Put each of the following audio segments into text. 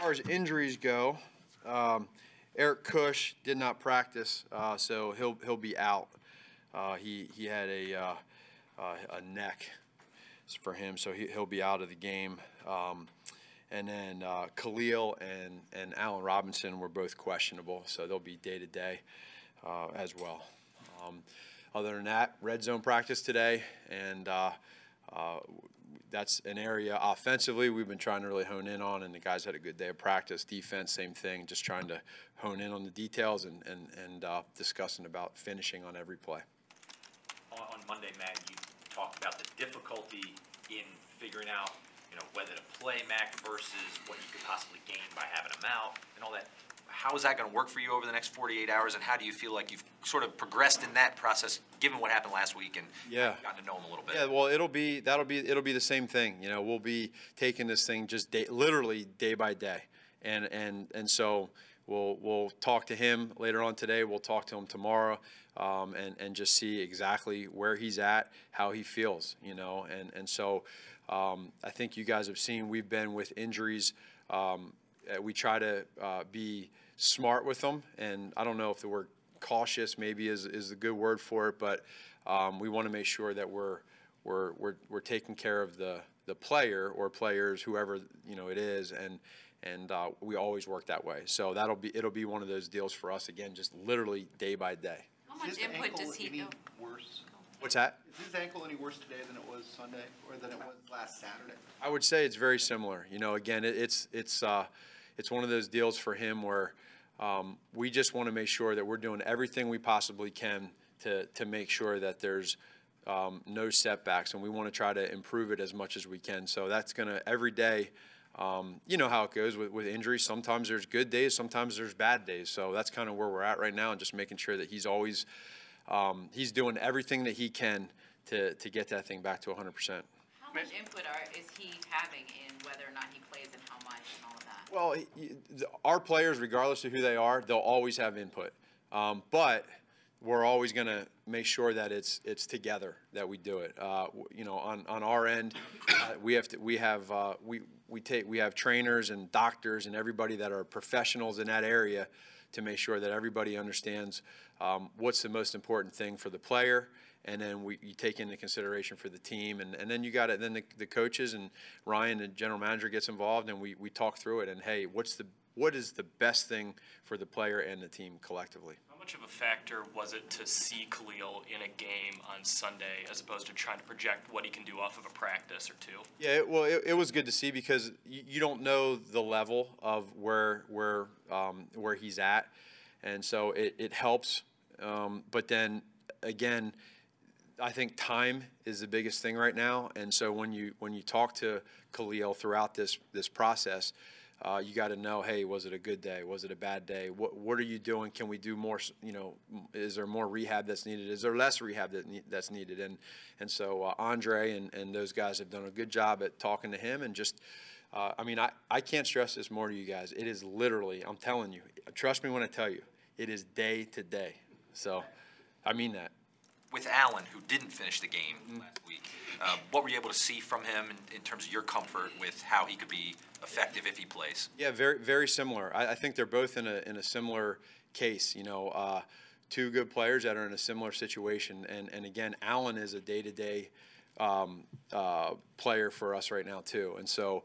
far as injuries go, Eric Cush did not practice, so he'll be out. He had a neck for him, so he'll be out of the game. And then Khalil and Allen Robinson were both questionable, so they'll be day-to-day as well. Other than that, red zone practice today, and that's an area offensively we've been trying to really hone in on, and the guys had a good day of practice. Defense, same thing, just trying to hone in on the details and discussing about finishing on every play. On Monday, Matt, you talked about the difficulty in figuring out, whether to play Mac versus what you could possibly gain by having him out and all that. How is that going to work for you over the next 48 hours, and how do you feel like you've sort of progressed in that process, given what happened last week and gotten to know him a little bit? Yeah, well, it'll be the same thing. We'll be taking this thing just literally day by day, and so we'll talk to him later on today. We'll talk to him tomorrow, and just see exactly where he's at, how he feels, and so I think you guys have seen we've been with injuries. We try to be smart with them, and I don't know if the word cautious maybe is a good word for it, but we want to make sure that we're taking care of the player or players, whoever it is, and we always work that way. So it'll be one of those deals for us, again, just literally day by day. How much input does he feel? Worse? What's that? Is his ankle any worse today than it was Sunday, or than it was last Saturday? I would say it's very similar. Again, it's one of those deals for him where we just want to make sure that we're doing everything we possibly can to make sure that there's no setbacks, and we want to try to improve it as much as we can. So that's going to, every day, you know how it goes with injuries. Sometimes there's good days, sometimes there's bad days. So that's kind of where we're at right now, and just making sure that he's always he's doing everything that he can to get that thing back to 100%. How much input is he having in whether or not he plays and how much and all of that? Well, our players, regardless of who they are, they'll always have input. But we're always going to make sure that it's together that we do it. On our end, we have trainers and doctors and everybody that are professionals in that area to make sure that everybody understands what's the most important thing for the player, and then you take into consideration for the team, and then you got it. Then the coaches and Ryan, the general manager, gets involved, and we talk through it. And hey, what is the best thing for the player and the team collectively? How much of a factor was it to see Khalil in a game on Sunday as opposed to trying to project what he can do off of a practice or two? Yeah, it was good to see, because you don't know the level of where he's at, and so it helps. But then again, I think time is the biggest thing right now, and so when you talk to Khalil throughout this process, you got to know, hey, was it a good day? Was it a bad day? What are you doing? Can we do more? Is there more rehab that's needed? Is there less rehab that's needed? And so Andre and those guys have done a good job at talking to him, and just I can't stress this more to you guys. It is literally, I'm telling you, trust me when I tell you, it is day to day. So I mean that. With Allen, who didn't finish the game last week, what were you able to see from him in terms of your comfort with how he could be effective if he plays? Yeah, very, very similar. I think they're both in a similar case. Two good players that are in a similar situation. And again, Allen is a day-to-day player for us right now too. And so,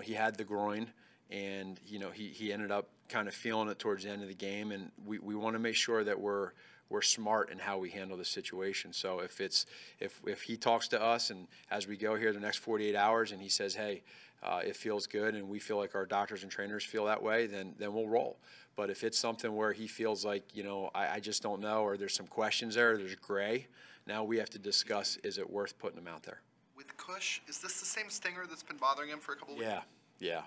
he had the groin, and he ended up kind of feeling it towards the end of the game. And we want to make sure that we're smart in how we handle the situation. So if he talks to us, and as we go here the next 48 hours, and he says, hey, it feels good, and we feel like our doctors and trainers feel that way, then we'll roll. But if it's something where he feels like, I just don't know, or there's some questions there, or there's gray, now we have to discuss, is it worth putting him out there? With Cush, is this the same stinger that's been bothering him for a couple of weeks? Yeah.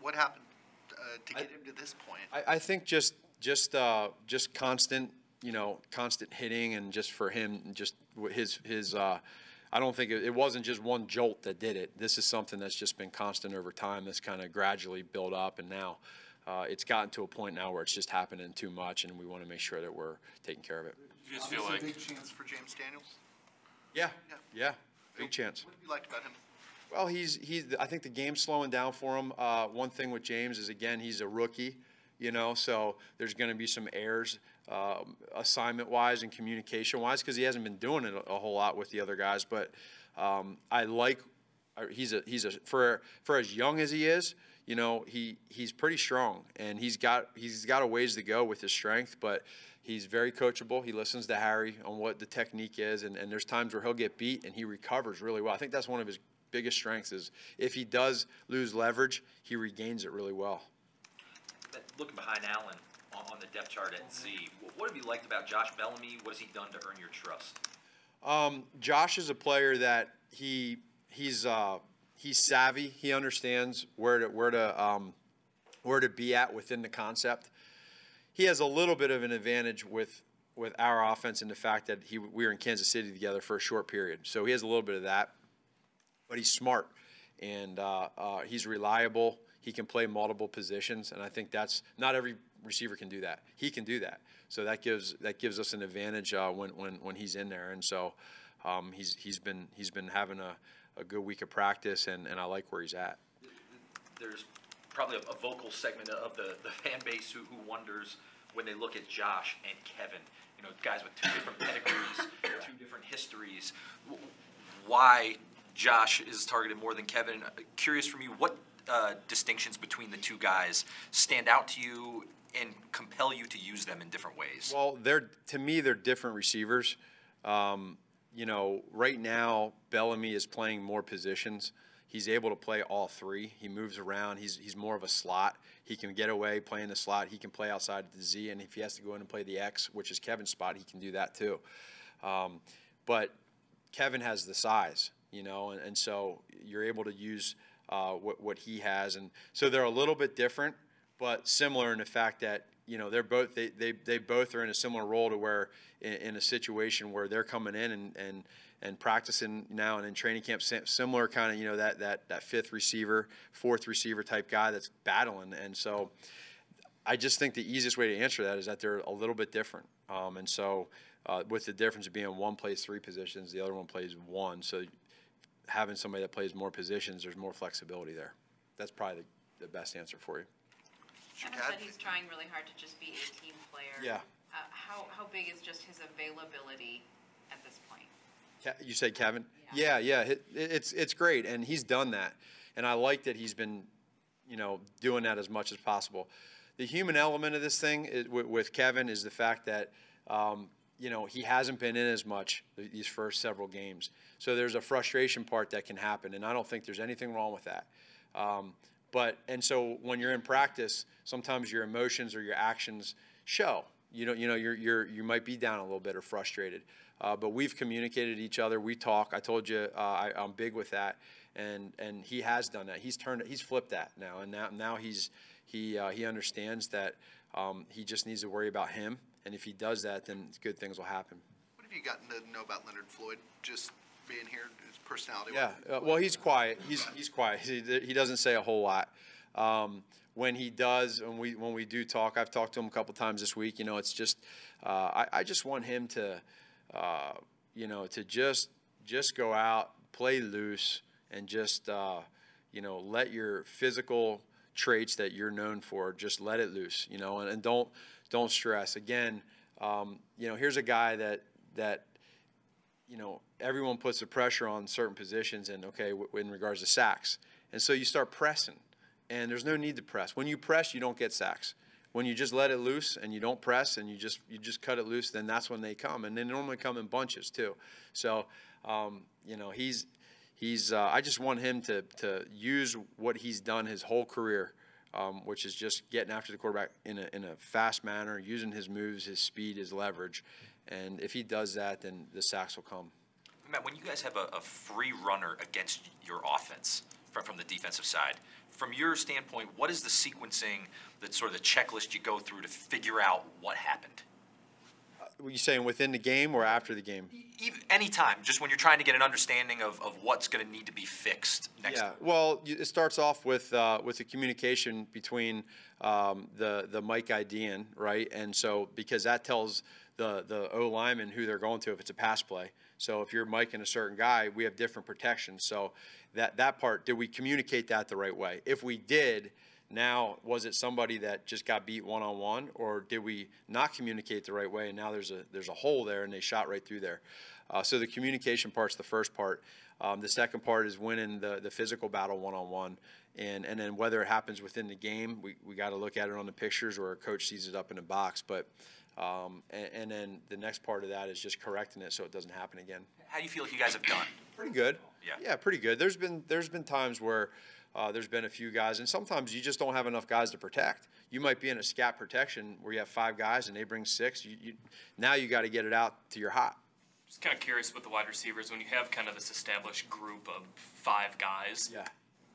What happened to get him to this point? I think just constant, constant hitting, and just for him, just his I don't think it wasn't just one jolt that did it. This is something that's just been constant over time, that's kind of gradually built up, and now it's gotten to a point now where it's just happening too much, and we want to make sure that we're taking care of it. You just feel like a big chance for James Daniels? Yeah, big chance. What have you liked about him? Well, I think the game's slowing down for him. One thing with James is, again, he's a rookie, so there's going to be some errors assignment-wise and communication-wise because he hasn't been doing it a whole lot with the other guys. But for as young as he is, he's pretty strong, and he's got a ways to go with his strength, but he's very coachable. He listens to Harry on what the technique is, and there's times where he'll get beat and he recovers really well. I think that's one of his biggest strengths is if he does lose leverage, he regains it really well. Looking behind Allen on the depth chart at Z, what have you liked about Josh Bellamy? What has he done to earn your trust? Josh is a player that he's savvy. He understands where to be at within the concept. He has a little bit of an advantage with our offense in the fact that we were in Kansas City together for a short period, so he has a little bit of that. But he's smart, and he's reliable. He can play multiple positions, and I think that's not every receiver can do that. He can do that, so that gives us an advantage when he's in there. And so he's been having a good week of practice, and I like where he's at. There's probably a vocal segment of the fan base who wonders when they look at Josh and Kevin, guys with two different pedigrees, two different histories, why Josh is targeted more than Kevin. Curious from you, what distinctions between the two guys stand out to you and compel you to use them in different ways? Well, to me, they're different receivers. Right now, Bellamy is playing more positions. He's able to play all three. He moves around. He's more of a slot. He can get away, play in the slot. He can play outside the Z, and if he has to go in and play the X, which is Kevin's spot, he can do that too. But Kevin has the size, and so you're able to use what he has, and so they're a little bit different, but similar in the fact that they're both they both are in a similar role to where in a situation where they're coming in and practicing now and in training camp, similar kind of that fifth receiver, fourth receiver type guy that's battling, and so I just think the easiest way to answer that is that they're a little bit different, and so with the difference of being one plays three positions, the other one plays one, so having somebody that plays more positions, there's more flexibility there. That's probably the best answer for you. Adam said he's trying really hard to just be a team player. Yeah. How big is just his availability at this point? You said Kevin? Yeah. Yeah. It's great, and he's done that, and I like that he's been, doing that as much as possible. The human element of this thing with Kevin is the fact that, he hasn't been in as much these first several games. So there's a frustration part that can happen, and I don't think there's anything wrong with that. And so when you're in practice, sometimes your emotions or your actions show. You might be down a little bit or frustrated. But we've communicated to each other. We talk. I told you I'm big with that, and he has done that. He's flipped that now, and now he understands that he just needs to worry about him. And if he does that, then good things will happen. What have you gotten to know about Leonard Floyd? Just being here, his personality. Yeah, well, he's quiet. He's quiet. He doesn't say a whole lot. When he does, when we do talk, I've talked to him a couple times this week. It's just I just want him to to just go out, play loose, and just let your physical traits that you're known for, just let it loose, and don't stress. Again, here's a guy that everyone puts the pressure on certain positions, and in regards to sacks, and so you start pressing, and there's no need to press. When you press, you don't get sacks. When you just let it loose and you don't press and you just cut it loose, then that's when they come, and they normally come in bunches too. So I just want him to use what he's done his whole career, which is just getting after the quarterback in a fast manner, using his moves, his speed, his leverage, and if he does that, then the sacks will come. Matt, when you guys have a free runner against your offense from the defensive side, from your standpoint, what is the sequencing, that's sort of the checklist you go through to figure out what happened? Were you saying within the game or after the game? Anytime, just when you're trying to get an understanding of what's going to need to be fixed next time. Well, it starts off with the communication between the Mike IDing, right? And so because that tells the O lineman who they're going to if it's a pass play. So if you're miking a certain guy, we have different protections. So that part, did we communicate that the right way? If we did, now was it somebody that just got beat one-on-one, or did we not communicate the right way and now there's a hole there and they shot right through there? So the communication part's the first part. The second part is winning the physical battle one-on-one. And then whether it happens within the game, we got to look at it on the pictures or a coach sees it up in the box. But and then the next part of that is just correcting it so it doesn't happen again. How do you feel like you guys have done? Pretty good. Yeah. Pretty good. There's been times where there's been a few guys, and sometimes you just don't have enough guys to protect. You might be in a scat protection where you have 5 guys and they bring 6. Now you got to get it out to your hot. Just kind of curious with the wide receivers, when you have kind of this established group of 5 guys, Yeah.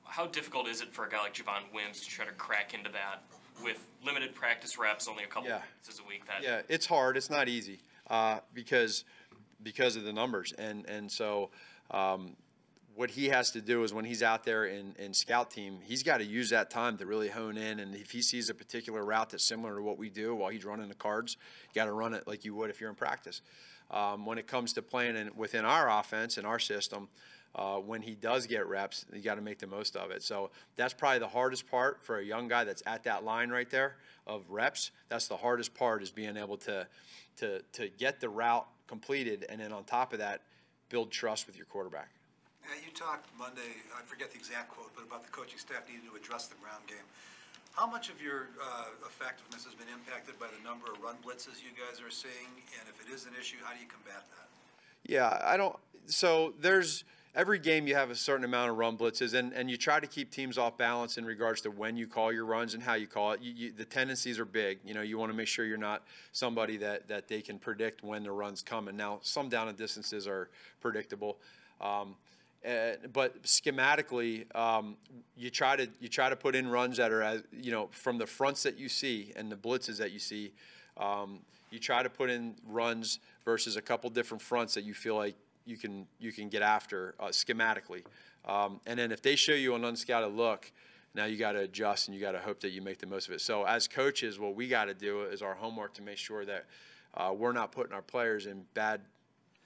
how difficult is it for a guy like Javon Wims to try to crack into that with limited practice reps, only a couple Yeah. practices a week? Yeah, it's hard. It's not easy because of the numbers. And so what he has to do is when he's out there in scout team, he's got to use that time to really hone in. And if he sees a particular route that's similar to what we do while he's running the cards, you got to run it like you would if you're in practice. When it comes to playing within our offense and our system, when he does get reps, you got to make the most of it. So that's probably the hardest part for a young guy that's at that line right there of reps. That's the hardest part, is being able to get the route completed, and then on top of that, build trust with your quarterback. Yeah, you talked Monday, I forget the exact quote, but about the coaching staff needing to address the ground game. How much of your effectiveness has been impacted by the number of run blitzes you guys are seeing? And if it is an issue, how do you combat that? Yeah, so every game you have a certain amount of run blitzes, and you try to keep teams off balance in regards to when you call your runs and how you call it. The tendencies are big. You want to make sure you're not somebody that they can predict when the run's coming. Now, some down and distances are predictable. But schematically, you try to put in runs that are from the fronts that you see and the blitzes that you see. You try to put in runs versus a couple different fronts that you feel like you can get after schematically. And then if they show you an unscouted look, now you got to adjust and you got to hope that you make the most of it. So as coaches, what we got to do is our homework to make sure that we're not putting our players in bad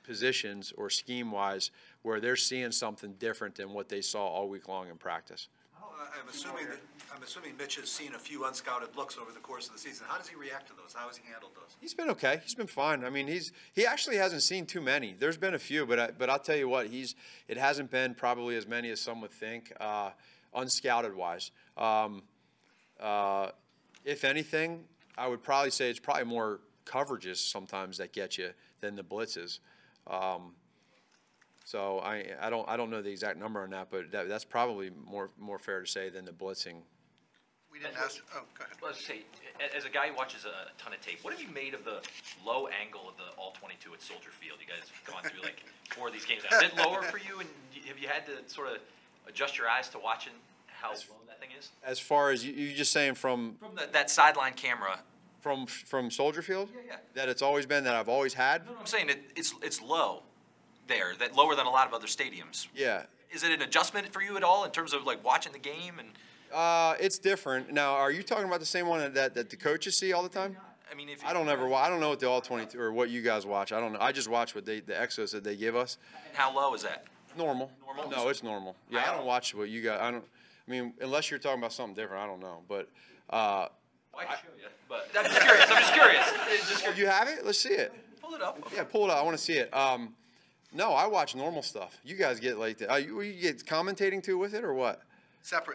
positions or scheme-wise where they're seeing something different than what they saw all week long in practice. I'm assuming Mitch has seen a few unscouted looks over the course of the season. How does he react to those? How has he handled those? He's been okay. He's been fine. I mean, he actually hasn't seen too many. There's been a few, but I'll tell you what, it hasn't been probably as many as some would think, unscouted wise. If anything, I would probably say it's probably more coverages sometimes that get you than the blitzes. So I don't know the exact number on that, but that's probably more fair to say than the blitzing. We didn't ask, oh, go ahead. Let's say, as a guy who watches a ton of tape, what have you made of the low angle of the All-22 at Soldier Field? You guys have gone through like 4 of these games. Is it lower for you, and have you had to sort of adjust your eyes to watching how low that thing is? As far as you just saying from That sideline camera. From Soldier Field? Yeah. That it's always been, that I've always had? No, I'm saying it's low there, that lower than a lot of other stadiums. Yeah. Is it an adjustment for you at all in terms of like watching the game? And It's different. Now, are you talking about the same one that the coaches see all the time? I mean, if I don't know what the All-22 or what you guys watch. I don't know. I just watch what the exos that they give us. How low is that? Normal. Normal? No, it's normal. Yeah, I don't watch what you guys. I mean, unless you're talking about something different, I don't know. But Well, I can show you. But I'm just curious. It's just you have it? Let's see it. pull it up. Yeah, pull it out. I want to see it. No, I watch normal stuff. You guys get like that. You get commentating too with it or what?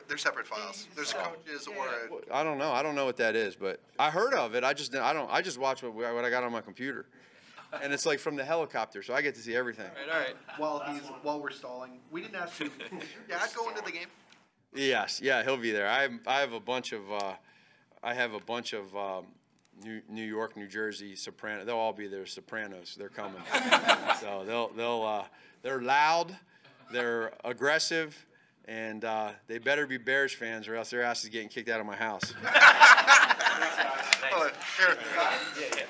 They're separate files. There's coaches or, I don't know. I don't know what that is, but I heard of it. I just watch what I got on my computer, and it's like from the helicopter, so I get to see everything. All right. while we're stalling, we didn't ask you, yeah, I'd go into the game. Yes, yeah, he'll be there. I have a bunch of New York, New Jersey Sopranos. They'll all be there. Sopranos. They're coming. So they're loud, they're aggressive, and they better be Bears fans, or else their ass is getting kicked out of my house. Thanks. Oh, here.